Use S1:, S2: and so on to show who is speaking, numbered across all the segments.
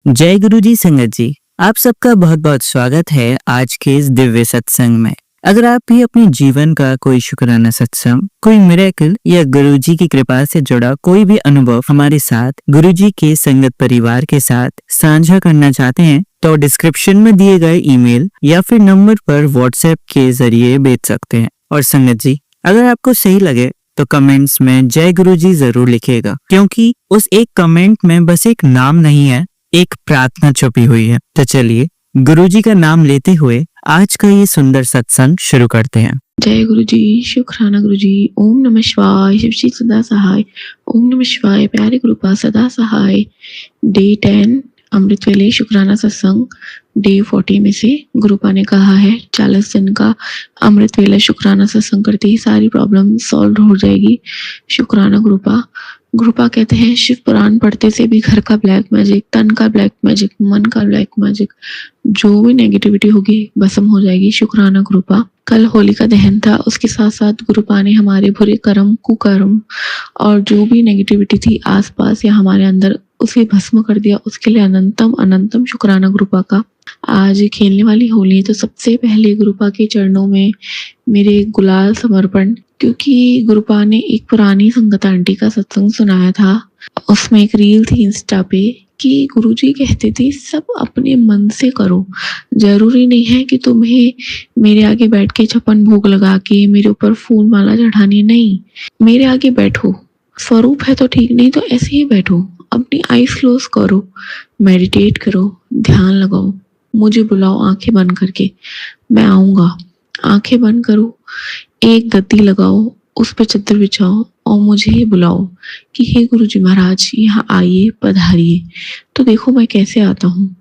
S1: जय गुरु जी संगत जी, आप सबका बहुत बहुत स्वागत है आज के इस दिव्य सत्संग में। अगर आप भी अपने जीवन का कोई शुक्राना सत्संग, कोई मिरेकल या गुरु जी की कृपा से जुड़ा कोई भी अनुभव हमारे साथ गुरु जी के संगत परिवार के साथ साझा करना चाहते हैं तो डिस्क्रिप्शन में दिए गए ईमेल या फिर नंबर पर व्हाट्सएप के जरिए भेज सकते हैं। और संगत जी, अगर आपको सही लगे तो कमेंट्स में जय गुरु जी जरूर लिखिएगा, क्योंकि उस एक कमेंट में बस एक नाम नहीं है, एक प्रार्थना छुपी हुई है। तो चलिए गुरुजी का नाम लेते हुए आज का ये सुंदर सत्संग शुरू करते हैं।
S2: जय गुरु जी, शुक्राना गुरु जी। ओम नमः शिवाय, शिव जी सदा सहाय। ओम नमः शिवाय, प्यारे गुरुपा सदा सहाय। डे 10 अमृत वेले शुक्राना सत्संग डे 40 में से गुरुपा ने कहा है 40 दिन का अमृत वेला शुक्राना सत्संग करते ही सारी प्रॉब्लम सॉल्व हो जाएगी। शुक्राना गुरुपा कहते हैं शिव पुराण पढ़ते से भी घर का ब्लैक मैजिक, तन का ब्लैक मैजिक, मन का ब्लैक मैजिक, जो भी नेगेटिविटी होगी भस्म हो जाएगी। शुक्राना गुरुपा। कल होली का दहन था, उसके साथ साथ गुरुपा ने हमारे बुरे कर्म, कुकर्म और जो भी नेगेटिविटी थी आसपास या हमारे अंदर उसे भस्म कर दिया। उसके लिए अनंतम अनंतम शुक्राना गुरुपा का। आज खेलने वाली होली तो सबसे पहले गुरुपा के चरणों में मेरे गुलाल समर्पण, क्योंकि गुरुपा ने एक पुरानी संगत आंटी का सत्संग सुनाया था। उसमें एक रील थी इंस्टा पे कि गुरुजी कहते थे सब अपने मन से करो, जरूरी नहीं है कि तुम्हें मेरे आगे बैठ के छप्पन भोग लगा के मेरे ऊपर फूल माला चढ़ानी, नहीं, मेरे आगे बैठो, स्वरूप है तो ठीक, नहीं तो ऐसे ही बैठो, अपनी आईज क्लोज करो, मेडिटेट करो, ध्यान लगाओ, मुझे बुलाओ आंखें बंद करके, मैं आऊंगा। आंखें बंद करो, एक गद्दी लगाओ, उस पर चद्दर बिछाओ और मुझे बुलाओ कि हे गुरुजी महाराज यहाँ आइए, पधारिए। तो देखो मैं कैसे आता हूँ,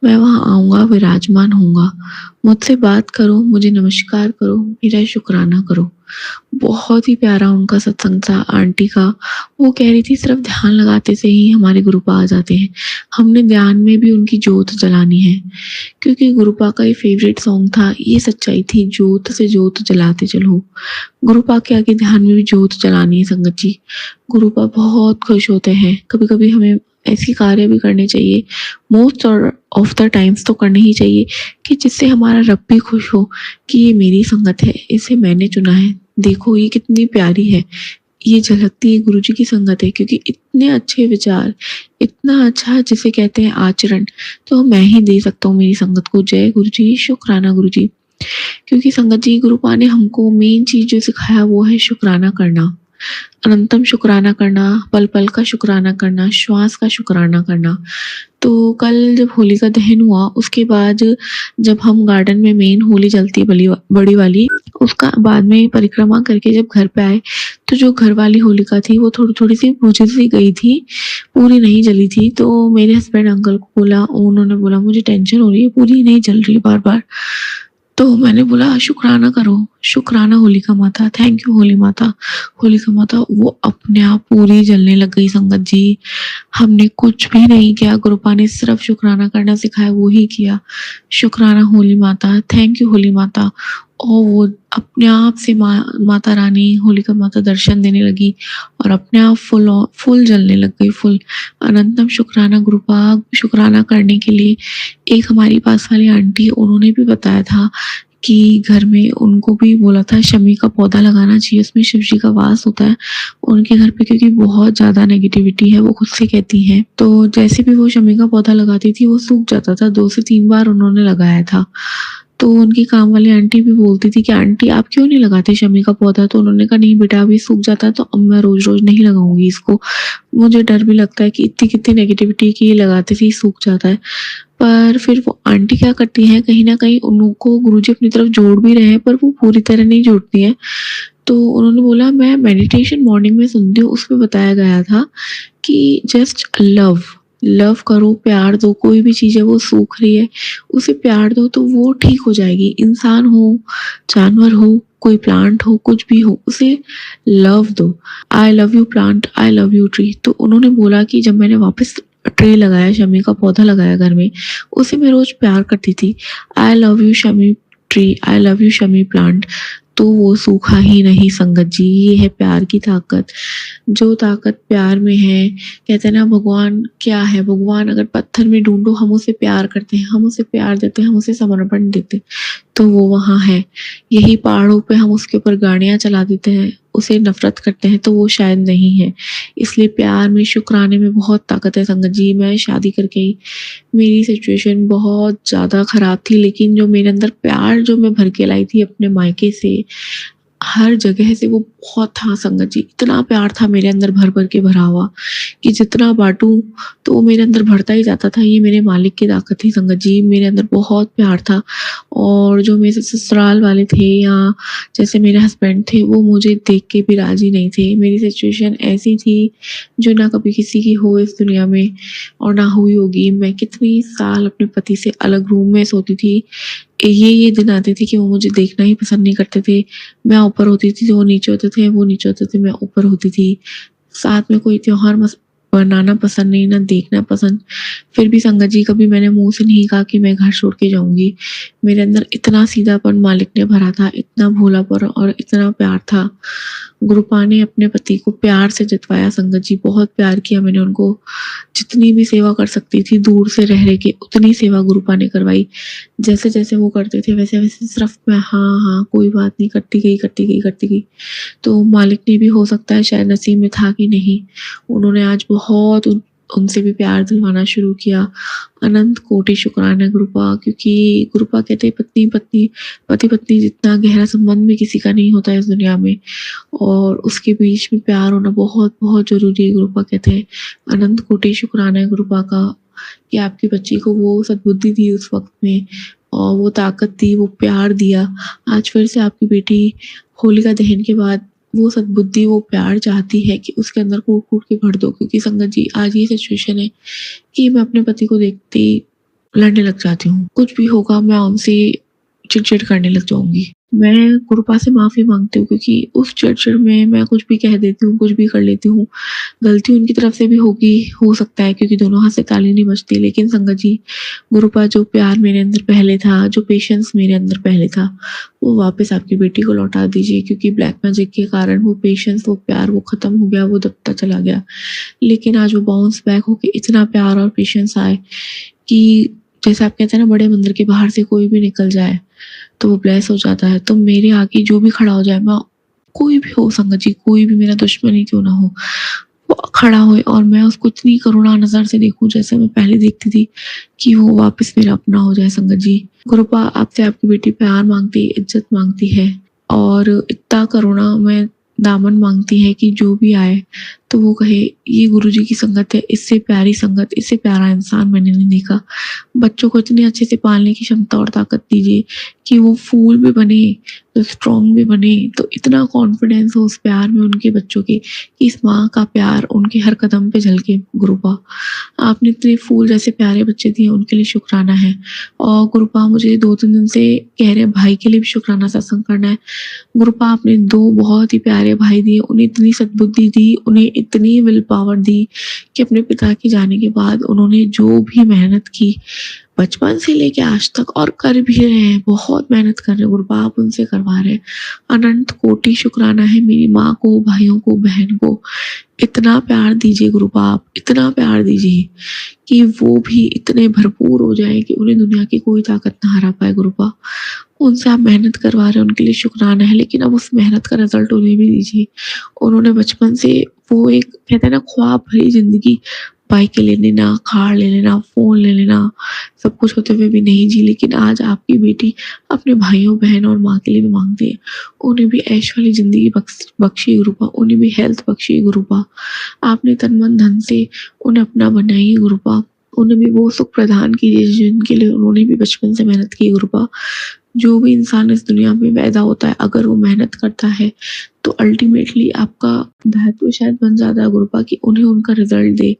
S2: मैं वहाँ आऊँगा, विराजमान होऊंगा, मुझसे बात करो, मुझे नमस्कार करो, मेरा शुक्राना करो। बहुत ही प्यारा उनका सत्संग था आंटी का। वो कह रही थी सिर्फ ध्यान लगाते से ही हमारे गुरुपा आ जाते हैं, हमने ध्यान में भी उनकी जोत जलानी है, क्योंकि गुरुपा का ये फेवरेट सॉन्ग था, ये सच्चाई थी, जोत से जोत जलाते चलो। गुरुपा के आगे ध्यान में भी जोत जलानी है संगत जी। गुरुपा बहुत खुश होते हैं। कभी कभी हमें ऐसी कार्य भी करने चाहिए, मोस्ट ऑफ द टाइम्स तो करने ही चाहिए, कि जिससे हमारा रब भी खुश हो कि ये मेरी संगत है, इसे मैंने चुना है, देखो ये कितनी प्यारी है, ये झलकती है गुरुजी की संगत है। क्योंकि इतने अच्छे विचार, इतना अच्छा जिसे कहते हैं आचरण, तो मैं ही दे सकता हूँ मेरी संगत को। जय गुरुजी, शुक्राना गुरुजी। क्योंकि संगत जी गुरुपा ने हमको मेन चीज जो सिखाया वो है शुक्राना करना, अनंतम शुक्राना करना, पल पल का शुक्राना करना, श्वास का शुक्राना करना। तो कल जब होली का दहन हुआ, उसके बाद जब हम गार्डन में मेन होली जलती है बड़ी वाली, उसका बाद में परिक्रमा करके जब घर पे आए तो जो घर वाली होलिका थी वो थोड़ी थोड़ी सी बुझ सी गई थी, पूरी नहीं जली थी। तो मेरे हस्बैंड अंकल को बोला, उन्होंने बोला मुझे टेंशन हो रही है, पूरी नहीं जल रही बार बार। तो मैंने बोला शुक्राना करो, शुक्राना होलिका माता, थैंक यू होली माता, होलिका माता। वो अपने आप पूरी जलने लग गई संगत जी। हमने कुछ भी नहीं किया, गुरुपा ने सिर्फ शुक्राना करना सिखाया, वो ही किया। शुक्राना होली माता, थैंक यू होली माता। और वो अपने आप से माता रानी होलिका माता दर्शन देने लगी और अपने आप फुल जलने लग गई, फुल। अनंतम शुक्राना गुरुपा। शुक्राना करने के लिए एक हमारी पास वाली आंटी, उन्होंने भी बताया था कि घर में उनको भी बोला था शमी का पौधा लगाना चाहिए, उसमें शिव जी का वास होता है उनके घर पे, क्योंकि बहुत ज्यादा नेगेटिविटी है, वो खुद से कहती हैं। तो जैसे भी वो शमी का पौधा लगाती थी वो सूख जाता था, 2 से 3 बार उन्होंने लगाया था। तो उनकी काम वाली आंटी भी बोलती थी कि आंटी आप क्यों नहीं लगाते शमी का पौधा? तो उन्होंने कहा नहीं बेटा, अभी सूख जाता है तो अब मैं रोज रोज नहीं लगाऊंगी इसको, मुझे डर भी लगता है कि इतनी कितनी नेगेटिविटी की ये लगाते थे सूख जाता है। पर फिर वो आंटी क्या करती हैं, कहीं ना कहीं उनको गुरुजी अपनी तरफ जोड़ भी रहे हैं, पर वो पूरी तरह नहीं जोड़ती हैं। तो उन्होंने बोला मैं मेडिटेशन मॉर्निंग में सुनती हूँ, उसमें बताया गया था कि जस्ट लव करो, प्यार दो, कोई भी चीज है वो सूख रही है उसे प्यार दो तो वो ठीक हो जाएगी। इंसान हो, जानवर हो, कोई प्लांट हो, कुछ भी हो, उसे लव दो। I love you plant, I love you tree. तो उन्होंने बोला कि जब मैंने वापस ट्रे लगाया, शमी का पौधा लगाया घर में, उसे मैं रोज प्यार करती थी, I love you Shami tree, I love you Shami plant. तो वो सूखा ही नहीं संगत जी। ये है प्यार की ताकत। जो ताकत प्यार में है, कहते हैं ना भगवान क्या है, भगवान अगर पत्थर में ढूंढो हम उसे प्यार करते हैं, हम उसे प्यार देते हैं, हम उसे समर्पण देते हैं, तो वो वहाँ है। यही पहाड़ों पे हम उसके ऊपर गाड़ियां चला देते हैं, उसे नफरत करते हैं, तो वो शायद नहीं है। इसलिए प्यार में, शुक्राने में बहुत ताकत है संगत जी। मैं शादी करके ही, मेरी सिचुएशन बहुत ज़्यादा ख़राब थी, लेकिन जो मेरे अंदर प्यार जो मैं भर के लाई थी अपने मायके से, हर जगह से, वो बहुत था संगत जी। इतना प्यार था मेरे अंदर भर-भर के भरा हुआ कि जितना बाँटूँ तो वो मेरे अंदर बढ़ता ही जाता था। ये मेरे मालिक की ताकत थी संगत जी। मेरे अंदर बहुत प्यार था और जो मेरे ससुराल वाले थे या जैसे मेरे हस्बैंड थे, वो मुझे देख के भी राज़ी नहीं थे। मेरी सिचुएशन ऐसी थी जो ना कभी किसी की हो इस दुनिया में और ना हुई होगी। मैं कितनी साल अपने पति से अलग रूम में सोती थी। ये दिन आते थे कि वो मुझे देखना ही पसंद नहीं करते थे। मैं ऊपर होती थी तो वो नीचे होते थे, वो नीचे होते थे, मैं ऊपर होती थी। साथ में कोई त्योहार मनाना पसंद नहीं, ना देखना पसंद। फिर भी संगत जी कभी मैंने मुँह से नहीं कहा कि मैं घर छोड़ के जाऊँगी। मेरे अंदर इतना सीधापन मालिक ने भरा था, इतना भोलापन और इतना प्यार था। गुरुपा ने अपने पति को प्यार से जतवाया संगत जी, बहुत प्यार किया मैंने उनको। जितनी भी सेवा कर सकती थी दूर से रह के, उतनी सेवा गुरुपा ने करवाई। जैसे-जैसे वो करते थे वैसे-वैसे सिर्फ मैं हाँ, हाँ, कोई बात नहीं करती गई, करती गई, करती गई। तो मालिक ने भी हो सकता है शायद नसीब में था कि नहीं, उन्होंने आज बहुत उनसे भी प्यार दिलवाना शुरू किया। अनंत कोटि शुक्राना गुरुपा, क्योंकि गुरुपा कहते हैं पति-पत्नी जितना गहरा संबंध भी किसी का नहीं होता है इस दुनिया में और उसके बीच में प्यार होना बहुत-बहुत ज़रूरी है। गुरुपा कहते हैं अनंत कोटि शुक्राना है गुरुपा का कि आपकी बच्ची को वो सद्बुद्धि दी उस वक़्त में और वो ताकत दी, वो प्यार दिया। आज फिर से आपकी बेटी होलिका दहन के बाद वो सद्बुद्धि, वो प्यार चाहती है कि उसके अंदर कूट-कूट के भर दो, क्योंकि संगत जी आज ये सिचुएशन है कि मैं अपने पति को देखते ही लड़ने लग जाती हूँ। कुछ भी होगा मैं उनसे चिढ़-चिढ़ करने लग जाऊँगी। मैं गुरुपा से माफ़ी माँगती हूँ क्योंकि उस चिढ़-चिढ़ में मैं कुछ भी कह देती हूँ, कुछ भी कर लेती हूँ। गलती उनकी तरफ से भी होगी, हो सकता है, क्योंकि दोनों हाथ से ताली नहीं बजती। लेकिन संगत जी, गुरुपा जो प्यार मेरे अंदर पहले था, जो पेशेंस मेरे अंदर पहले था, वो वापस आपकी बेटी को लौटा दीजिए, क्योंकि ब्लैक मैजिक के कारण वो पेशेंस, वो प्यार, वो ख़त्म हो गया, वो दबता चला गया। लेकिन आज वो बाउंस बैक होके इतना प्यार और पेशेंस आए कि जैसे आप कहते हैं ना, बड़े मंदिर के बाहर से कोई भी निकल जाए तो वो ब्लेस हो जाता है। तो मेरे आगे जो भी खड़ा हो जाए, मैं कोई भी हो संगत जी, कोई भी मेरा दुश्मन ही क्यों ना हो, वो खड़ा होए और मैं उसको इतनी करुणा नज़र से देखूँ जैसे मैं पहले देखती थी, कि वो वापस मेरा अपना हो जाए संगत जी। गुरुपा आपसे आपकी बेटी प्यार माँगती है, इज़्ज़त माँगती है और इतना करुणा में दामन माँगती है कि जो भी आए तो वो कहे ये गुरुजी की संगत है, इससे प्यारी संगत, इससे प्यारा इंसान मैंने नहीं देखा। बच्चों को इतने अच्छे से पालने की क्षमता और ताकत दीजिए कि वो फूल भी बने, तो स्ट्रॉन्ग भी बने, तो इतना कॉन्फिडेंस हो उस प्यार में उनके बच्चों के कि इस माँ का प्यार उनके हर कदम पे झलके। गुरुपा आपने इतने फूल जैसे प्यारे बच्चे दिए, उनके लिए शुक्राना है। और गुरुपा मुझे 2-3 दिन से कह रहे भाई के लिए भी शुक्राना सत्संग करना है। गुरुपा आपने 2 बहुत ही प्यारे भाई दिए, उन्हें इतनी सद्बुद्धि दी, उन्हें इतनी विल पावर दी कि अपने पिता के जाने के बाद उन्होंने जो भी मेहनत की बचपन से लेके आज तक और कर भी रहे हैं, बहुत मेहनत कर रहे हैं गुरुपा, आप उनसे करवा रहे हैं। अनंत कोटि शुक्राना है मेरी माँ को, भाइयों को, बहन को। इतना प्यार दीजिए गुरुपा, आप इतना प्यार दीजिए कि वो भी इतने भरपूर हो जाए कि उन्हें दुनिया की कोई ताकत ना हरा पाए। गुरुपा उनसे आप मेहनत करवा रहे हैं, उनके लिए शुक्राना है, लेकिन अब उस मेहनत का रिजल्ट उन्हें भी दीजिए। उन्होंने बचपन से वो एक कहते हैं ना ख्वाब भरी जिंदगी, बाइकें ले लेना, कार ले लेना, फ़ोन ले लेना, सब कुछ होते हुए भी नहीं जी, लेकिन आज आपकी बेटी अपने भाइयों, बहन और माँ के लिए भी माँगती है। उन्हें भी ऐश वाली ज़िंदगी बख्शिए गुरुपा, उन्हें भी हेल्थ बख्शिए गुरुपा। आपने तन, मन, धन से उन्हें अपना बनाइए गुरुपा। उन्हें भी वो सुख प्रदान कीजिए जिनके लिए उन्होंने भी बचपन से मेहनत की गुरुपा। जो भी इंसान इस दुनिया में पैदा होता है, अगर वो मेहनत करता है तो अल्टीमेटली आपका दायित्व शायद बन जाता है गुरुपा कि उन्हें उनका रिजल्ट दे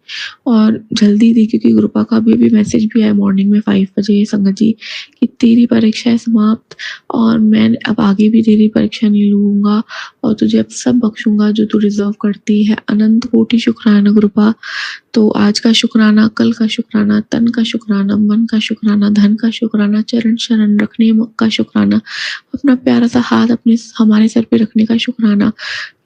S2: और जल्दी दे, क्योंकि गुरुपा का अभी मैसेज भी आया मॉर्निंग में 5 बजे संगत जी कि तेरी परीक्षा है समाप्त और मैं अब आगे भी तेरी परीक्षा नहीं लूंगा और तुझे अब सब बख्शूंगा जो तू डिजर्व करती है। अनंत कोटि शुक्राना गुरुपा। तो आज का शुक्राना, कल का शुक्राना, तन का शुक्राना, मन का शुक्राना, धन का शुक्राना, चरण शरण रखने का शुक्राना, अपना प्यारा सा हाथ अपने हमारे सर पे रखने का शुक्राना,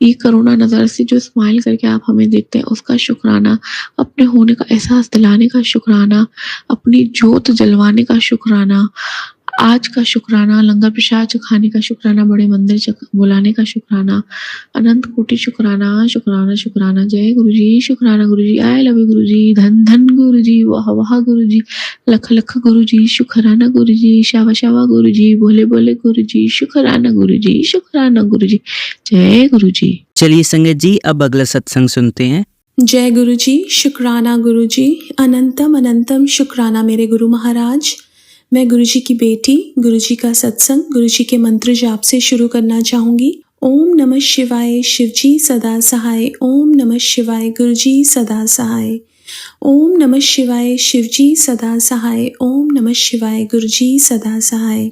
S2: ये करुणा नजर से जो स्माइल करके आप हमें देखते हैं उसका शुक्राना, अपने होने का एहसास दिलाने का शुक्राना, अपनी जोत जलवाने का शुक्राना, आज का शुक्राना, लंगर प्रसाद चखाने का शुक्राना, बड़े मंदिर बुलाने का शुक्राना, अनंत कोटि शुक्राना शुक्राना शुक्राना। जय गुरु जी, शुक्राना गुरु जी, आई लव यू गुरु जी, धन धन गुरु जी, वाह वाह गुरु जी, लख लख गुरु जी, शुक्राना गुरु जी, शावा शावा गुरु जी, बोले बोले गुरु जी, शुक्राना गुरु जी, शुक्राना गुरु जी। जय गुरु जी।
S1: चलिए संगत जी, अब अगला सत्संग सुनते हैं।
S3: जय गुरु जी, शुक्राना गुरु जी, अनंतम अनंतम शुक्राना मेरे गुरु महाराज। मैं गुरु जी की बेटी, गुरु जी का सत्संग, गुरु जी के मंत्र जाप से शुरू करना चाहूँगी। ओम नमः शिवाय, शिव जी सदा सहाय। ओम नमः शिवाय, गुरु जी सदा सहाय। ओम नमः शिवाय, शिव जी सदा सहाय। ओम नमः शिवाय, गुरु जी सदा सहाय।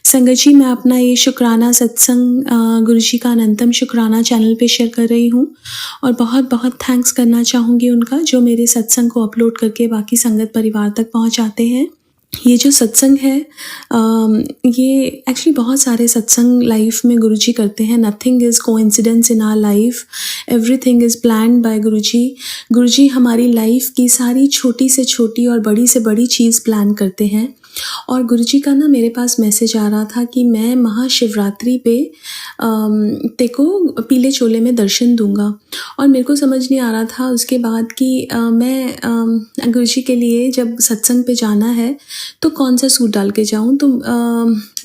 S3: संगत जी, मैं अपना ये शुक्राना सत्संग गुरु जी का अनंतम शुक्राना चैनल पे शेयर कर रही हूँ और बहुत बहुत थैंक्स करना चाहूँगी उनका, जो मेरे सत्संग को अपलोड करके बाकी संगत परिवार तक पहुँचाते हैं। ये जो सत्संग है ये एक्चुअली बहुत सारे सत्संग लाइफ में गुरु जी करते हैं। Nothing is coincidence in our life, everything is planned by Guru ji. गुरु जी हमारी लाइफ की सारी छोटी से छोटी और बड़ी से बड़ी चीज़ प्लान करते हैं। और गुरु जी का ना मेरे पास मैसेज आ रहा था कि मैं महाशिवरात्रि पे तेको पीले चोले में दर्शन दूंगा, और मेरे को समझ नहीं आ रहा था उसके बाद कि मैं गुरु जी के लिए जब सत्संग पे जाना है तो कौन सा सूट डाल के जाऊँ। तो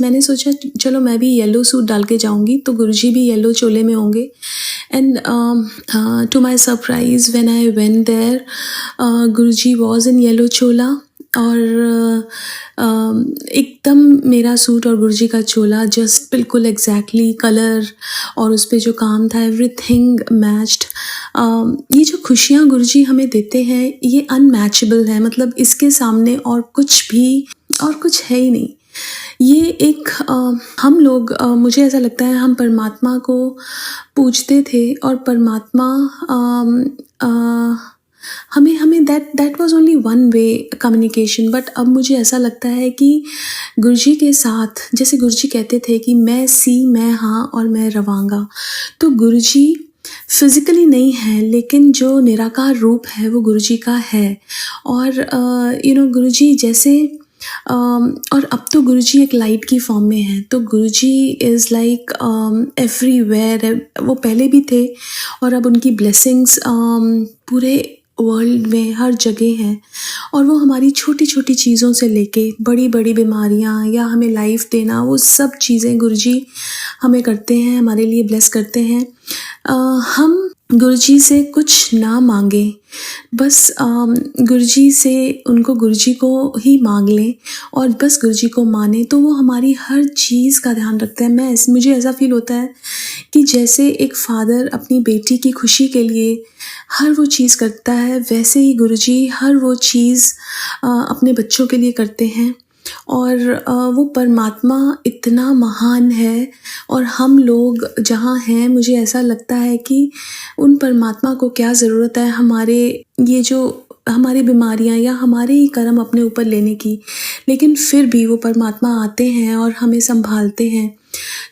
S3: मैंने सोचा चलो मैं भी येलो सूट डाल के जाऊँगी, तो गुरु जी भी येलो चोले में होंगे। And to my surprise when I went there, Guru ji was in yellow चोला, और एकदम मेरा सूट और गुरुजी का चोला जस्ट बिल्कुल एग्जैक्टली कलर और उस पे जो काम था एवरीथिंग मैच्ड। ये जो खुशियाँ गुरुजी हमें देते हैं ये अनमैचेबल है, मतलब इसके सामने और कुछ है ही नहीं। ये एक हम लोग मुझे ऐसा लगता है हम परमात्मा को पूजते थे और परमात्मा हमें that was only one way communication. But अब मुझे ऐसा लगता है कि गुरुजी के साथ, जैसे गुरुजी कहते थे कि मैं सी, मैं हाँ और मैं रवांगा, तो गुरुजी फिजिकली नहीं है लेकिन जो निराकार रूप है वो गुरुजी का है। और गुरुजी जैसे और अब तो गुरुजी एक लाइट की फॉर्म में है, तो गुरुजी इज़ लाइक एवरीवेयर। वो पहले भी थे और अब उनकी ब्लेसिंग्स पूरे वर्ल्ड में हर जगह हैं। और वो हमारी छोटी छोटी चीज़ों से लेके बड़ी बड़ी बीमारियाँ या हमें लाइफ देना, वो सब चीज़ें गुरुजी हमें करते हैं, हमारे लिए ब्लेस करते हैं। हम गुरुजी से कुछ ना मांगे, बस गुरुजी से गुरुजी को ही मांग लें और बस गुरुजी को माने, तो वो हमारी हर चीज़ का ध्यान रखते हैं। मुझे ऐसा फील होता है कि जैसे एक फादर अपनी बेटी की खुशी के लिए हर वो चीज़ करता है, वैसे ही गुरुजी हर वो चीज़ अपने बच्चों के लिए करते हैं। और वो परमात्मा इतना महान है और हम लोग जहाँ हैं, मुझे ऐसा लगता है कि उन परमात्मा को क्या ज़रूरत है हमारी बीमारियाँ या हमारे ही कर्म अपने ऊपर लेने की, लेकिन फिर भी वो परमात्मा आते हैं और हमें संभालते हैं।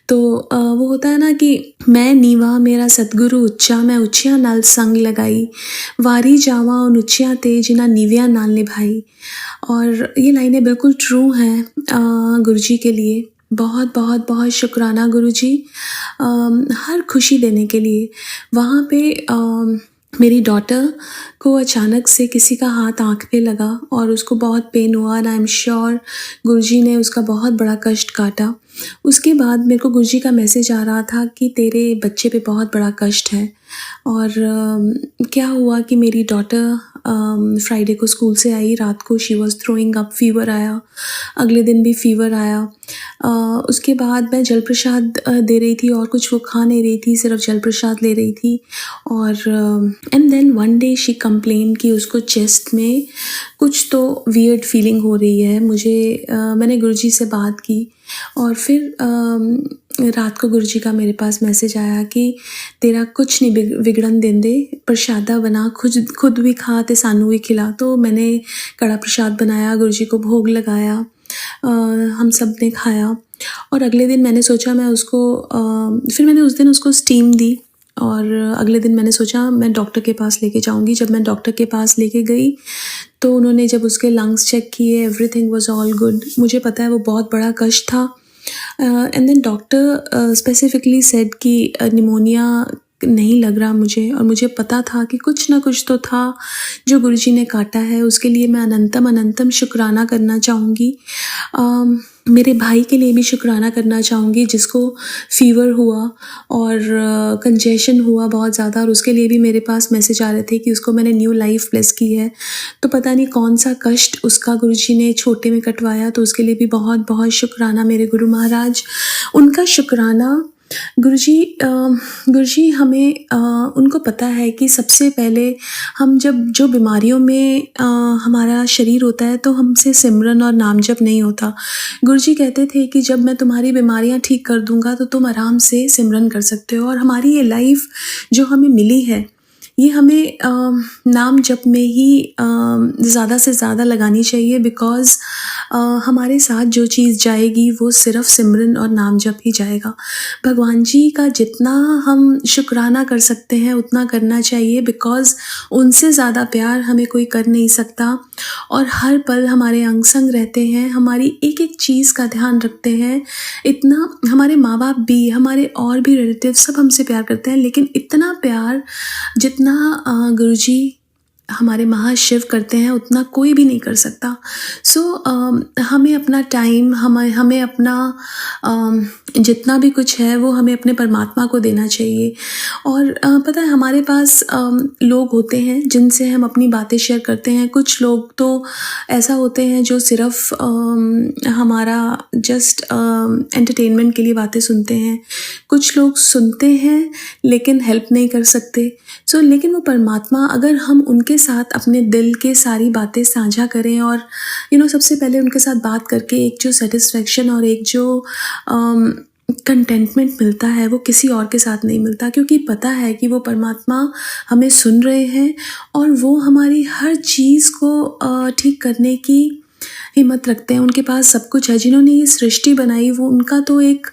S3: तो वो होता है ना कि मैं नीवा मेरा सतगुरु उच्चा, मैं उच्चिया नाल संग लगाई, वारी जावा उन उच्चिया ते जिना नीविया नाल निभाई। और ये लाइनें बिल्कुल ट्रू हैं गुरुजी के लिए। बहुत बहुत बहुत शुक्राना गुरुजी हर खुशी देने के लिए। वहाँ पे मेरी डॉटर को अचानक से किसी का हाथ आँख पे लगा और उसको बहुत पेन हुआ, एंड आई एम श्योर गुरुजी ने उसका बहुत बड़ा कष्ट काटा। उसके बाद मेरे को गुरुजी का मैसेज आ रहा था कि तेरे बच्चे पे बहुत बड़ा कष्ट है। और क्या हुआ कि मेरी डॉटर फ्राइडे को स्कूल से आई, रात को she was throwing up, fever आया, अगले दिन भी फीवर आया। उसके बाद मैं जल प्रसाद दे रही थी और कुछ वो खा नहीं रही थी, सिर्फ जल प्रसाद ले रही थी। और and then one day she complain कि उसको चेस्ट में कुछ तो वियर्ड फीलिंग हो रही है। मैंने गुरुजी से बात की और फिर रात को गुरुजी का मेरे पास मैसेज आया कि तेरा कुछ नहीं विगड़न देंदे, प्रसादा बना, खुद भी खा ते सानू भी खिला। तो मैंने कड़ा प्रसाद बनाया, गुरुजी को भोग लगाया, हम सब ने खाया। और अगले दिन मैंने सोचा फिर मैंने उस दिन उसको स्टीम दी और अगले दिन मैंने सोचा मैं डॉक्टर के पास लेके जाऊंगी। जब मैं डॉक्टर के पास लेके गई तो उन्होंने जब उसके लंग्स चेक किए, एवरीथिंग वाज ऑल गुड। मुझे पता है वो बहुत बड़ा कष्ट था। एंड देन डॉक्टर स्पेसिफिकली सेड कि निमोनिया नहीं लग रहा मुझे, और मुझे पता था कि कुछ ना कुछ तो था जो गुरुजी ने काटा है। उसके लिए मैं अनंतम शुक्राना करना चाहूँगी। मेरे भाई के लिए भी शुक्राना करना चाहूँगी जिसको फ़ीवर हुआ और कंजेशन हुआ बहुत ज़्यादा, और उसके लिए भी मेरे पास मैसेज आ रहे थे कि उसको मैंने न्यू लाइफ ब्लेस की है। तो पता नहीं कौन सा कष्ट उसका गुरुजी ने छोटे में कटवाया, तो उसके लिए भी बहुत बहुत शुक्राना मेरे गुरु महाराज। उनका शुक्राना गुरुजी हमें उनको पता है कि सबसे पहले हम जो बीमारियों में हमारा शरीर होता है तो हमसे सिमरन और नाम जप नहीं होता। गुरुजी कहते थे कि जब मैं तुम्हारी बीमारियां ठीक कर दूंगा तो तुम आराम से सिमरन कर सकते हो। और हमारी ये लाइफ जो हमें मिली है ये हमें नाम जप में ही ज़्यादा से ज़्यादा लगानी चाहिए, बिकॉज़ हमारे साथ जो चीज़ जाएगी वो सिर्फ सिमरन और नाम जप ही जाएगा। भगवान जी का जितना हम शुक्राना कर सकते हैं उतना करना चाहिए, बिकॉज़ उनसे ज़्यादा प्यार हमें कोई कर नहीं सकता। और हर पल हमारे अंग संग रहते हैं, हमारी एक एक चीज़ का ध्यान रखते हैं। इतना हमारे माँ बाप भी, हमारे और भी रिलेटिव सब हमसे प्यार करते हैं, लेकिन इतना प्यार जितना गुरुजी हमारे महाशिव करते हैं उतना कोई भी नहीं कर सकता। सो हमें अपना टाइम, हमें अपना जितना भी कुछ है वो हमें अपने परमात्मा को देना चाहिए। और पता है हमारे पास लोग होते हैं जिनसे हम अपनी बातें शेयर करते हैं। कुछ लोग तो ऐसा होते हैं जो सिर्फ हमारा जस्ट एंटरटेनमेंट के लिए बातें सुनते हैं। कुछ लोग सुनते हैं लेकिन हेल्प नहीं कर सकते। लेकिन वो परमात्मा, अगर हम उनके साथ अपने दिल के सारी बातें साझा करें और सबसे पहले उनके साथ बात करके एक जो सेटिस्फेक्शन और एक जो कंटेंटमेंट मिलता है वो किसी और के साथ नहीं मिलता, क्योंकि पता है कि वो परमात्मा हमें सुन रहे हैं और वो हमारी हर चीज़ को ठीक करने की हिम्मत रखते हैं। उनके पास सब कुछ है। जिन्होंने ये सृष्टि बनाई वो उनका तो एक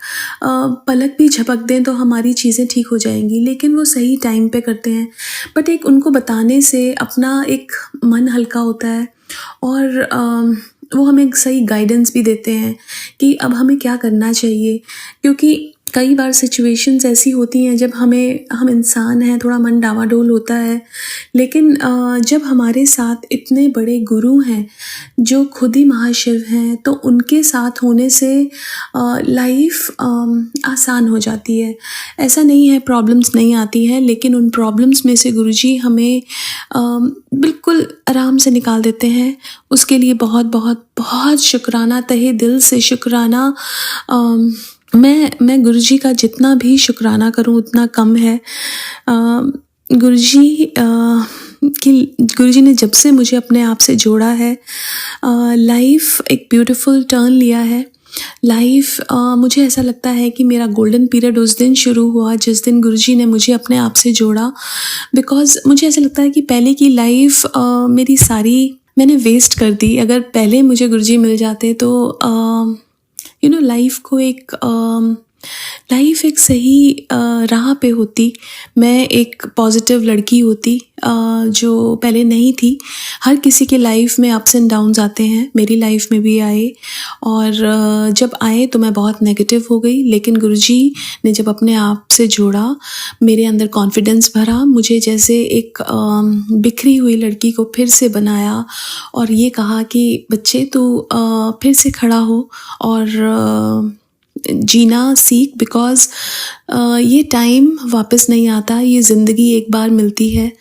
S3: पलक भी झपक दें तो हमारी चीज़ें ठीक हो जाएंगी, लेकिन वो सही टाइम पे करते हैं। बट एक उनको बताने से अपना एक मन हल्का होता है और वो हमें सही गाइडेंस भी देते हैं कि अब हमें क्या करना चाहिए। क्योंकि कई बार सिचुएशंस ऐसी होती हैं जब हम इंसान हैं, थोड़ा मन डावाडोल होता है, लेकिन जब हमारे साथ इतने बड़े गुरु हैं जो खुद ही महाशिव हैं तो उनके साथ होने से लाइफ आसान हो जाती है। ऐसा नहीं है प्रॉब्लम्स नहीं आती हैं, लेकिन उन प्रॉब्लम्स में से गुरुजी हमें बिल्कुल आराम से निकाल देते हैं। उसके लिए बहुत बहुत बहुत शुक्राना, तहे दिल से शुक्राना। मैं गुरुजी का जितना भी शुक्राना करूं उतना कम है। गुरुजी ने जब से मुझे अपने आप से जोड़ा है, लाइफ एक ब्यूटीफुल टर्न लिया है। लाइफ मुझे ऐसा लगता है कि मेरा गोल्डन पीरियड उस दिन शुरू हुआ जिस दिन गुरुजी ने मुझे अपने आप से जोड़ा। बिकॉज़ मुझे ऐसा लगता है कि पहले की लाइफ मेरी सारी मैंने वेस्ट कर दी। अगर पहले मुझे गुरुजी मिल जाते तो लाइफ एक सही राह पे होती। मैं एक पॉजिटिव लड़की होती जो पहले नहीं थी। हर किसी के लाइफ में अप्स एंड डाउन्स आते हैं, मेरी लाइफ में भी आए, और जब आए तो मैं बहुत नेगेटिव हो गई। लेकिन गुरुजी ने जब अपने आप से जोड़ा, मेरे अंदर कॉन्फिडेंस भरा, मुझे जैसे एक बिखरी हुई लड़की को फिर से बनाया और ये कहा कि बच्चे तू फिर से खड़ा हो और जीना सीख, बिकॉज़ ये टाइम वापस नहीं आता, ये ज़िंदगी एक बार मिलती है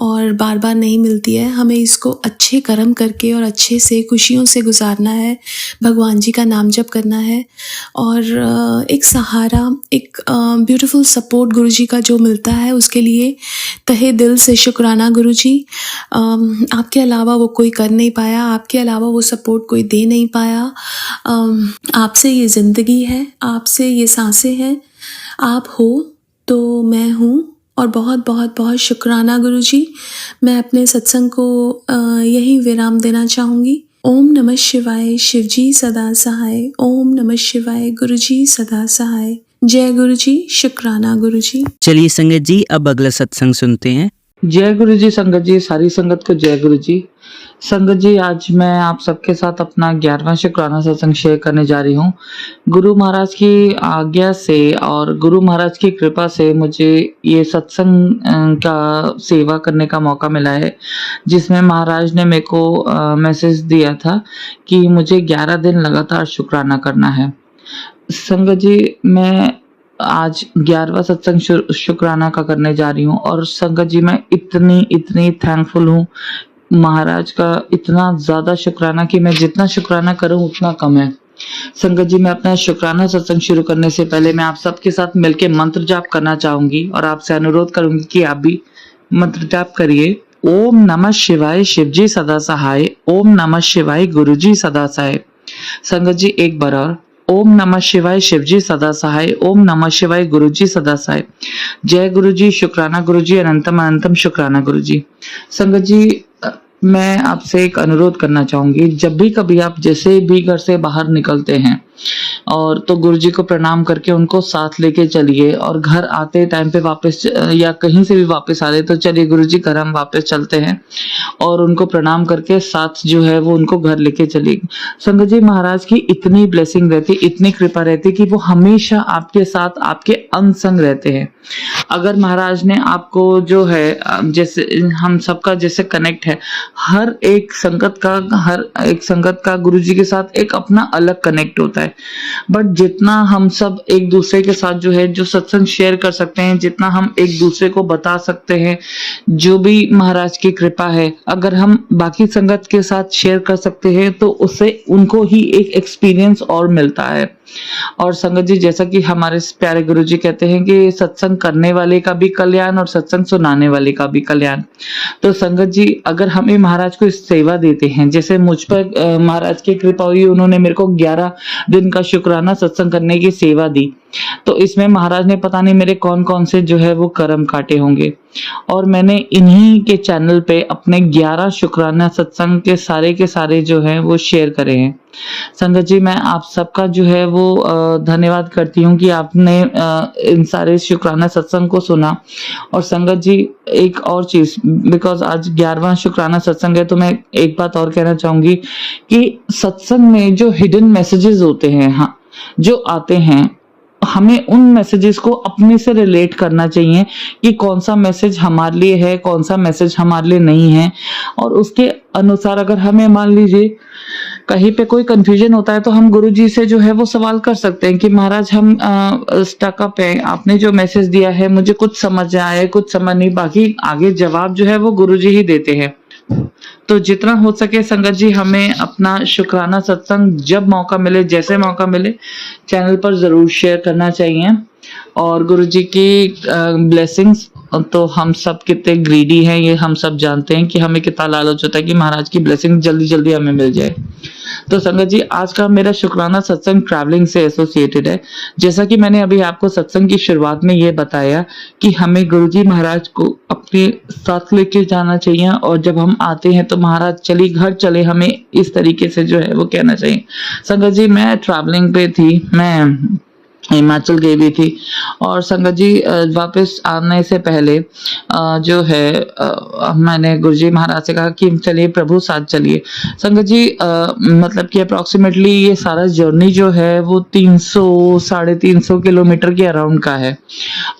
S3: और बार बार नहीं मिलती है। हमें इसको अच्छे कर्म करके और अच्छे से खुशियों से गुजारना है, भगवान जी का नाम जप करना है और एक सहारा, एक ब्यूटीफुल सपोर्ट गुरु जी का जो मिलता है उसके लिए तहे दिल से शुक्राना गुरु जी। आपके अलावा वो कोई कर नहीं पाया, आपके अलावा वो सपोर्ट कोई दे नहीं पाया। आपसे ये ज़िंदगी है, आपसे ये सांसें हैं, आप हो तो मैं हूँ और बहुत बहुत बहुत शुक्राना गुरु जी। मैं अपने सत्संग को यही विराम देना चाहूँगी। ओम नमः शिवाय, शिव जी सदा सहाय। ओम नमः शिवाय, गुरु जी सदा सहाय। जय गुरु जी, शुक्राना गुरु जी।
S1: चलिए संगत जी, अब अगला सत्संग सुनते हैं।
S4: जय गुरु जी। संगत जी, सारी संगत को जय गुरु जी। संगत जी, आज मैं आप सबके साथ अपना 11वां शुक्राना सत्संग शेयर करने जा रही हूँ। गुरु महाराज की आज्ञा से और गुरु महाराज की कृपा से मुझे ये सत्संग का सेवा करने का मौका मिला है, जिसमें महाराज ने मेरे को मैसेज दिया था कि मुझे 11 दिन लगातार शुक्राना करना है। संगत जी, मैं आज 11वां सत्संग शुक्राना का करने जा रही हूँ और संगत जी, मैं इतनी थैंकफुल हूँ महाराज का, इतना ज्यादा शुक्राना कि मैं जितना शुक्राना करूँ उतना कम है। संगत जी, मैं अपना शुक्राना सत्संग शुरू करने से पहले मैं आप सबके साथ मिलकर मंत्र जाप करना चाहूंगी और आपसे अनुरोध करूंगी कि आप भी मंत्र जाप करिए। ओम नमः शिवाय, शिव जी सदा सहाय। ओम नमः शिवाय, गुरु जी सदा सहाय। संगत जी, एक बार और। ओम नमः शिवाय, शिव जी सदा सहाय। ओम नमः शिवाय, गुरु जी सदा सहाय। जय गुरु जी, शुक्राना गुरु जी, अनंतम अनंतम शुक्राना गुरु जी। संगत जी, मैं आपसे एक अनुरोध करना चाहूंगी, जब भी कभी आप जैसे भी घर से बाहर निकलते हैं और तो गुरु जी को प्रणाम करके उनको साथ लेके चलिए, और घर आते टाइम पे वापस या कहीं से भी वापस आ रहे तो चलिए गुरु जी घर हम वापस चलते हैं और उनको प्रणाम करके साथ जो है वो उनको घर लेके चलिए। संगत जी, महाराज की इतनी ब्लेसिंग रहती, इतनी कृपा रहती कि वो हमेशा आपके साथ, आपके अंग संग रहते हैं। अगर महाराज ने आपको जो है, जैसे हम सबका जैसे कनेक्ट है, हर एक संगत का गुरु जी के साथ एक अपना अलग कनेक्ट होता है, बट जितना हम सब एक दूसरे के साथ जो है जो सत्संग शेयर कर सकते हैं, जितना हम एक दूसरे को बता सकते हैं, जो भी महाराज की कृपा है, अगर हम बाकी संगत के साथ शेयर कर सकते हैं तो उससे उनको ही एक एक्सपीरियंस और मिलता है। और संगत जी, जैसा कि हमारे प्यारे गुरु जी कहते हैं कि सत्संग करने वाले का भी कल्याण और सत्संग सुनाने वाले का भी कल्याण। तो संगत जी, अगर हमें महाराज को इस सेवा देते हैं, जैसे मुझ पर महाराज की कृपा हुई, उन्होंने मेरे को 11 दिन का शुक्राना सत्संग करने की सेवा दी, तो इसमें महाराज ने पता नहीं मेरे कौन कौन से जो है वो कर्म काटे होंगे, और मैंने इन्हीं के चैनल पे अपने 11 शुक्राना सत्संग के सारे जो है वो शेयर करे हैं। संगत जी, मैं आप सबका जो है वो धन्यवाद करती हूँ कि आपने इन सारे शुक्राना सत्संग को सुना। और संगत जी, एक और चीज, बिकॉज आज 11वां शुक्राना सत्संग है, तो मैं एक बात और कहना चाहूंगी कि सत्संग में जो हिडन मैसेजेस होते हैं, हाँ, जो आते हैं, हमें उन मैसेजेस को अपने से रिलेट करना चाहिए कि कौन सा मैसेज हमारे लिए है, कौन सा मैसेज हमारे लिए नहीं है, और उसके अनुसार अगर हमें मान लीजिए कहीं पे कोई कंफ्यूजन होता है तो हम गुरु जी से जो है वो सवाल कर सकते हैं कि महाराज हम स्टक अप है, आपने जो मैसेज दिया है मुझे कुछ समझ आया, कुछ समझ नहीं, बाकी आगे जवाब जो है वो गुरु जी ही देते हैं। तो जितना हो सके संगत जी, हमें अपना शुक्राना सत्संग जब मौका मिले, जैसे मौका मिले, चैनल पर जरूर शेयर करना चाहिए। और गुरु जी की ब्लेसिंग्स, तो हम सब कितने ग्रीडी हैं ये हम सब जानते हैं कि हमें कितना लालच होता है कि महाराज की ब्लेसिंग जल्दी जल्दी हमें मिल जाए। तो संगत जी, आज का मेरा शुक्राना सत्संग ट्रैवलिंग से एसोसिएटेड है। जैसा कि मैंने अभी आपको सत्संग की शुरुआत में ये बताया कि हमें गुरुजी महाराज को अपने साथ लेके जाना चाहिए, और जब हम आते हैं तो महाराज चली घर चले, हमें इस तरीके से जो है वो कहना चाहिए। संगत जी, मैं ट्रैवलिंग पे थी, मैं हिमाचल गई भी थी। और संगत जी वापस आने से पहले जो है मैंने गुरुजी महाराज से कहा कि चलिए प्रभु साथ चलिए। संगत जी मतलब कि अप्रोक्सीमेटली ये सारा जर्नी जो है वो 300 350 किलोमीटर के अराउंड का है।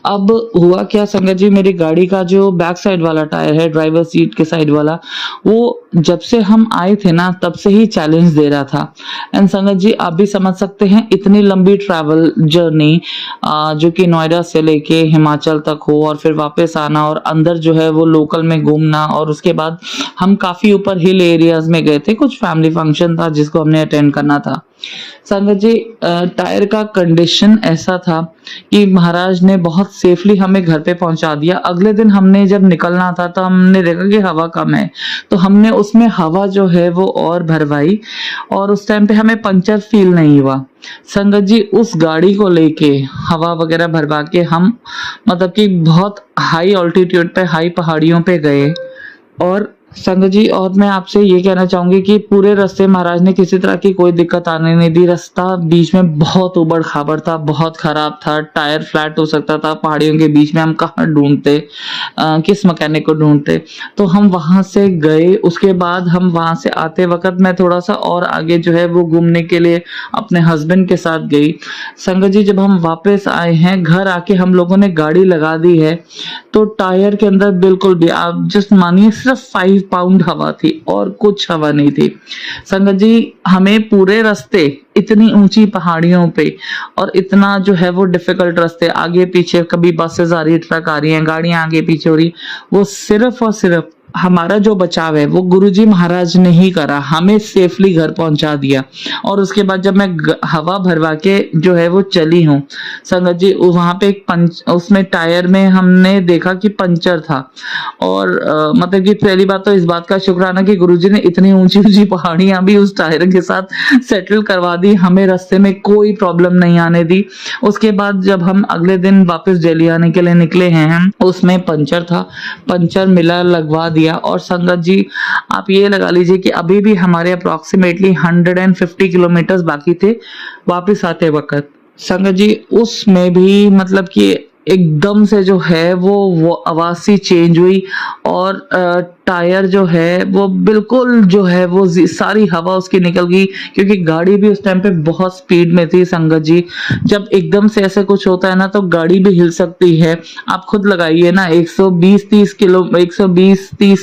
S4: अब हुआ क्या संगत जी, मेरी गाड़ी का जो बैक साइड वाला टायर है, ड्राइवर सीट के साइड वाला, वो जब से हम आए थे ना तब से ही चैलेंज दे रहा था। एंड संगत जी आप भी समझ सकते हैं इतनी लंबी ट्रैवल जर्नी जो कि नोएडा से लेके हिमाचल तक हो और फिर वापस आना और अंदर जो है वो लोकल में घूमना, और उसके बाद हम काफी ऊपर हिल एरियाज में गए थे, कुछ फैमिली फंक्शन था जिसको हमने अटेंड करना था। संगत जी टायर का कंडीशन ऐसा था कि महाराज ने बहुत सेफली हमें घर पे पहुंचा दिया। अगले दिन हमने जब निकलना था तो हमने देखा कि हवा कम है, तो हमने उसमें हवा जो है वो और भरवाई और उस टाइम पे हमें पंचर फील नहीं हुआ। संगत जी उस गाड़ी को लेके हवा वगैरह भरवा के हम मतलब कि बहुत हाई ऑल्टीट्यूड पे, हाई पहाड़ियों पे गए। और संगत जी और मैं आपसे ये कहना चाहूंगी कि पूरे रास्ते महाराज ने किसी तरह की कोई दिक्कत आने नहीं दी। रास्ता बीच में बहुत उबड़ खाबड़ था, बहुत खराब था, टायर फ्लैट हो सकता था, पहाड़ियों के बीच में हम कहाँ ढूंढते, किस मैकेनिक को ढूंढते। तो हम वहां से गए। उसके बाद हम वहां से आते वक्त मैं थोड़ा सा और आगे जो है वो घूमने के लिए अपने हस्बैंड के साथ गई। संगत जी जब हम वापस आए हैं घर आके हम लोगों ने गाड़ी लगा दी है, तो टायर के अंदर बिल्कुल भी आप जस्ट मानिए सिर्फ 5 पाउंड हवा थी और कुछ हवा नहीं थी। संगत जी हमें पूरे रास्ते इतनी ऊंची पहाड़ियों पे और इतना जो है वो डिफिकल्ट रास्ते, आगे पीछे कभी बसेस आ रही है, ट्रक आ रही हैं, गाड़ियां आगे पीछे हो रही, वो सिर्फ और सिर्फ हमारा जो बचाव है वो गुरुजी महाराज ने ही करा, हमें सेफली घर पहुंचा दिया। और उसके बाद जब मैं हवा भरवा के जो है वो चली हूँ संगत जी, वहां पे एक उसमें टायर में हमने देखा कि पंचर था। और मतलब कि पहली बात तो इस बात का शुक्राना कि गुरुजी ने इतनी ऊंची ऊंची पहाड़ियां भी उस टायर के साथ सेटल करवा दी, हमें रास्ते में कोई प्रॉब्लम नहीं आने दी। उसके बाद जब हम अगले दिन वापस दिल्ली आने के लिए निकले हैं, उसमें पंचर था, पंचर मिला, लगवा दिया। और संगत जी आप ये लगा लीजिए कि अभी भी हमारे अप्रोक्सीमेटली 150 किलोमीटर बाकी थे वापस आते वक्त। संगत जी उसमें भी मतलब कि एकदम से जो है वो आवाज सी चेंज हुई और टायर जो है वो बिल्कुल जो है वो सारी हवा उसकी निकल गई, क्योंकि गाड़ी भी उस टाइम पे बहुत स्पीड में थी। संगत जी जब एकदम से ऐसे कुछ होता है ना तो गाड़ी भी हिल सकती है। आप खुद लगाइए ना 120-30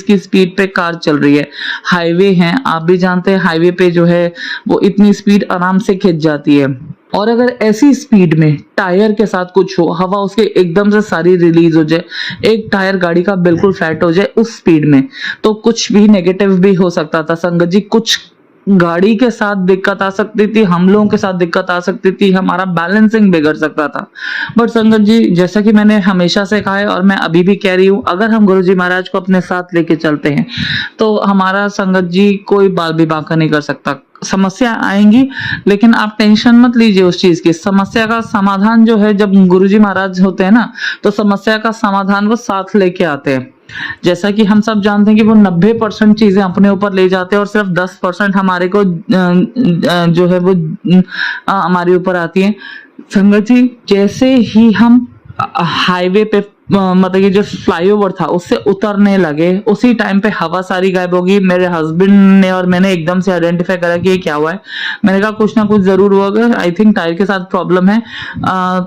S4: की स्पीड पे कार चल रही है, हाईवे है, आप भी जानते हैं हाईवे पे जो है वो इतनी स्पीड आराम से खिंच जाती है। और अगर ऐसी स्पीड में टायर के साथ कुछ हो, हवा उसके एकदम से सारी रिलीज हो जाए, एक टायर गाड़ी का बिल्कुल फ्लैट हो जाए उस स्पीड में, तो कुछ भी नेगेटिव भी हो सकता था। संगत जी कुछ गाड़ी के साथ दिक्कत आ सकती थी, हम लोगों के साथ दिक्कत आ सकती थी, हमारा बैलेंसिंग बिगड़ सकता था। बट संगत जी जैसा कि मैंने हमेशा से कहा है और मैं अभी भी कह रही हूँ, अगर हम गुरुजी महाराज को अपने साथ लेके चलते हैं तो हमारा संगत जी कोई बाल भी बांका नहीं कर सकता। समस्या आएंगी लेकिन आप टेंशन मत लीजिए उस चीज की। समस्या का समाधान जो है, जब गुरुजी महाराज होते हैं ना तो समस्या का समाधान वो साथ लेके आते हैं। जैसा कि हम सब जानते हैं कि वो 90% चीजें अपने ऊपर ले जाते हैं और सिर्फ 10% हमारे को जो है वो हमारे ऊपर आती है। संगत जी जैसे ही हम हाईवे पे मतलब कि जो फ्लाईओवर था उससे उतरने लगे, उसी टाइम पे हवा सारी गायब होगी। मेरे हस्बैंड ने और मैंने एकदम से आइडेंटिफाई करा कि ये क्या हुआ है। मैंने कहा कुछ ना कुछ जरूर हुआ, आई थिंक टायर के साथ प्रॉब्लम है,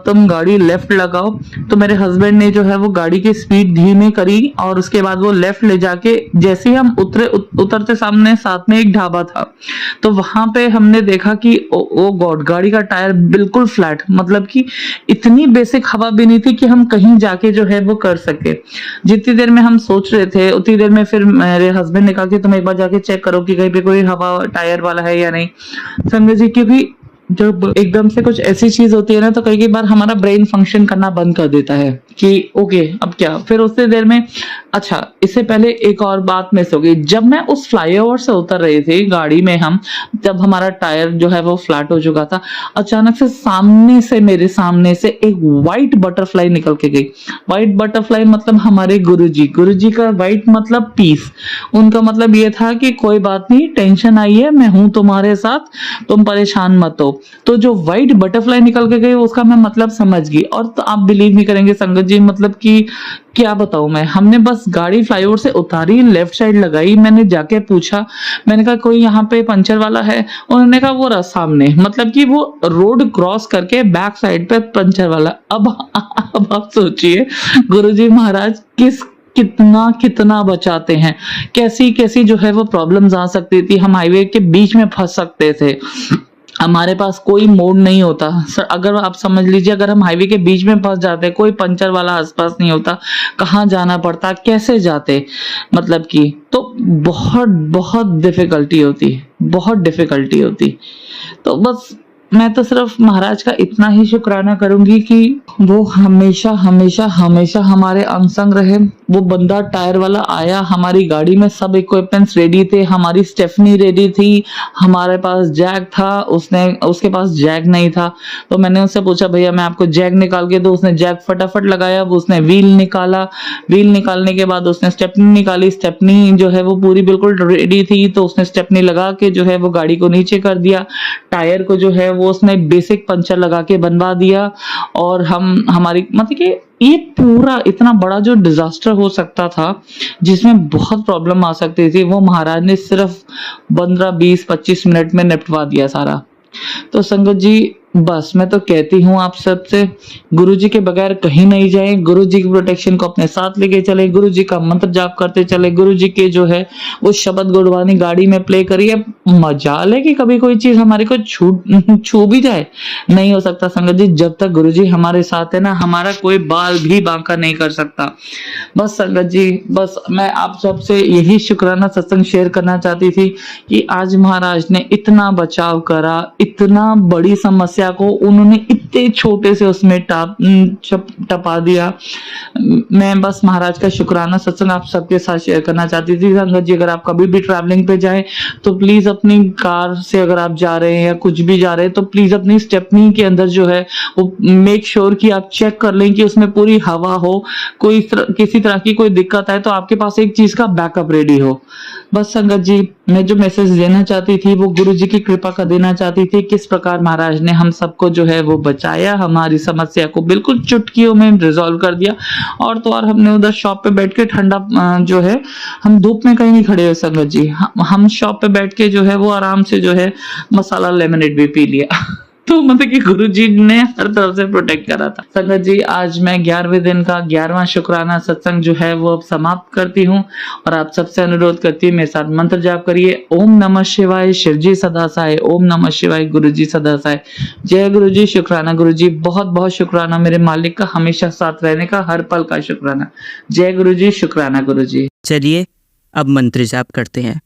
S4: तुम गाड़ी लेफ्ट लगाओ। तो मेरे हस्बैंड ने जो है वो गाड़ी की स्पीड धीमी करी और उसके बाद वो लेफ्ट ले जाके, जैसे ही हम उतरते सामने साथ में एक ढाबा था, तो वहां पे हमने देखा कि ओ गॉड, गाड़ी का टायर बिल्कुल फ्लैट, मतलब कि इतनी बेसिक हवा भी नहीं थी कि हम कहीं जाके जो है वो कर सके। जितनी देर में हम सोच रहे थे उतनी देर में फिर मेरे हस्बैंड ने कहा कि तुम एक बार जाके चेक करो कि कहीं पे कोई हवा टायर वाला है या नहीं। संजय जी क्योंकि जब एकदम से कुछ ऐसी चीज होती है ना तो कई बार हमारा ब्रेन फंक्शन करना बंद कर देता है कि ओके अब क्या। फिर उतनी देर में अच्छा इससे पहले एक और बात मिस हो गई। जब मैं उस फ्लाईओवर से उतर रही थी गाड़ी में हम, जब हमारा टायर जो है वो फ्लैट हो चुका था, अचानक से मेरे सामने से एक व्हाइट बटरफ्लाई निकल के गई। व्हाइट बटरफ्लाई मतलब हमारे गुरुजी का व्हाइट मतलब पीस। उनका मतलब ये था कि कोई बात नहीं, टेंशन आई है, मैं हूं तुम्हारे साथ, तुम परेशान मत हो। तो जो व्हाइट बटरफ्लाई निकल के गई उसका मैं मतलब समझ गई। और तो आप बिलीव नहीं करेंगे संगत जी, मतलब कि क्या बताऊं मैं, हमने बस गाड़ी फ्लाईओवर से उतारी, लेफ्ट साइड लगाई, मैंने जाके पूछा, मैंने कहा कोई यहाँ पे पंचर वाला है? उन्होंने कहा वो रहा सामने, मतलब कि वो रोड क्रॉस करके बैक साइड पे पंचर वाला। अब आप सोचिए गुरुजी महाराज कितना कितना बचाते हैं, कैसी कैसी जो है वो प्रॉब्लम्स आ सकती थी, हम हाईवे के बीच में फंस सकते थे, हमारे पास कोई मोड़ नहीं होता सर। अगर आप समझ लीजिए, अगर हम हाईवे के बीच में फंस जाते, कोई पंचर वाला आसपास नहीं होता, कहाँ जाना पड़ता, कैसे जाते, मतलब कि तो बहुत बहुत डिफिकल्टी होती, बहुत डिफिकल्टी होती। तो बस मैं तो सिर्फ महाराज का इतना ही शुक्राना करूंगी कि वो हमेशा हमेशा हमेशा हमारे अंग संग रहे। वो बंदा टायर वाला आया, हमारी गाड़ी में सब इक्विपमेंट्स रेडी थे, हमारी स्टेफनी रेडी थी, हमारे पास जैक था, उसके पास जैक नहीं था। तो मैंने उससे पूछा भैया मैं आपको जैक निकाल के दो, उसने जैक फटाफट लगाया, वो उसने व्हील निकाला, व्हील निकालने के बाद उसने स्टेपनी निकाली, स्टेपनी जो है वो पूरी बिल्कुल रेडी थी, तो उसने स्टेपनी लगा के जो है वो गाड़ी को नीचे कर दिया। टायर को जो है वो उसने बेसिक पंचर लगा के बनवा दिया। और हमारी मतलब कि ये पूरा इतना बड़ा जो डिजास्टर हो सकता था, जिसमें बहुत प्रॉब्लम आ सकती थी, वो महाराज ने सिर्फ 15 20 25 मिनट में निपटवा दिया सारा। तो संगत जी बस मैं तो कहती हूँ आप सबसे, गुरुजी के बगैर कहीं नहीं जाएं, गुरुजी की प्रोटेक्शन को अपने साथ लेके चले, गुरुजी का मंत्र जाप करते चले, गुरुजी के जो है वो शब्द गुरबानी गाड़ी में प्ले करिए। मजाल है कि कभी कोई चीज हमारे को छू भी जाए, नहीं हो सकता संगत जी। जब तक गुरुजी हमारे साथ है ना, हमारा कोई बाल भी बांका नहीं कर सकता। बस संगत जी, बस मैं आप सबसे यही शुक्राना सत्संग शेयर करना चाहती थी कि आज महाराज ने इतना बचाव करा, इतना बड़ी समस्या को उन्होंने इतने छोटे से उसमें टपा दिया। मैं बस महाराज का शुक्राना सत्संग आप सबके साथ शेयर करना चाहती थी। संगत जी अगर आप कभी भी ट्रैवलिंग पे जाएं तो प्लीज अपनी कार से अगर आप जा रहे हैं या कुछ भी जा रहे हैं, तो प्लीज अपनी स्टेपनी के अंदर जो है वो मेक श्योर कि आप चेक कर लें कि उसमें पूरी हवा हो, किसी तरह की कोई दिक्कत आए तो आपके पास एक चीज का बैकअप रेडी हो। बस संगत जी मैं जो मैसेज देना चाहती थी वो गुरु जी की कृपा का देना चाहती थी, किस प्रकार महाराज ने हम सबको जो है वो बचाया, हमारी समस्या को बिल्कुल चुटकियों में रिजॉल्व कर दिया। और तो और हमने उधर शॉप पे बैठ के ठंडा जो है, हम धूप में कहीं नहीं खड़े हुए संगत जी, हम शॉप पे बैठ के जो है वो आराम से जो है मसाला लेमनेड भी पी लिया। तो मतलब कि गुरुजी ने हर तरफ से प्रोटेक्ट करा था। संगत जी आज मैं 11वें दिन का 11वां शुक्राना सत्संग जो है वो अब समाप्त करती हूँ और आप सबसे अनुरोध करती हूँ मेरे साथ मंत्र जाप करिए। ओम नमः शिवाय, शिवजी सदा सहाय। ओम नमः शिवाय, गुरुजी सदा सहाय। जय गुरुजी, शुक्राना गुरुजी, बहुत बहुत शुक्राना मेरे मालिक का, हमेशा साथ रहने का, हर पल का शुक्राना। जय गुरुजी, शुक्राना गुरुजी।
S1: चलिए अब मंत्र जाप करते हैं।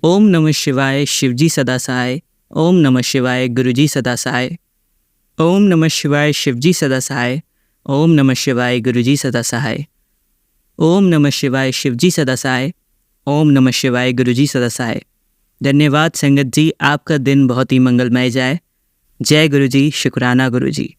S1: ओम नमः शिवाय, शिवजी सदा सहाय। ओम नमः शिवाय, गुरुजी सदा सहाय। ओम नमः शिवाय, शिवजी सदा सहाय। ओम नमः शिवाय, गुरुजी सदा सहाय। ओम नमः शिवाय, शिवजी सदा सहाय। ओम नमः शिवाय, गुरुजी सदा सहाय। धन्यवाद संगत जी, आपका दिन बहुत ही मंगलमय जाए। जय गुरुजी, शुक्राना गुरुजी।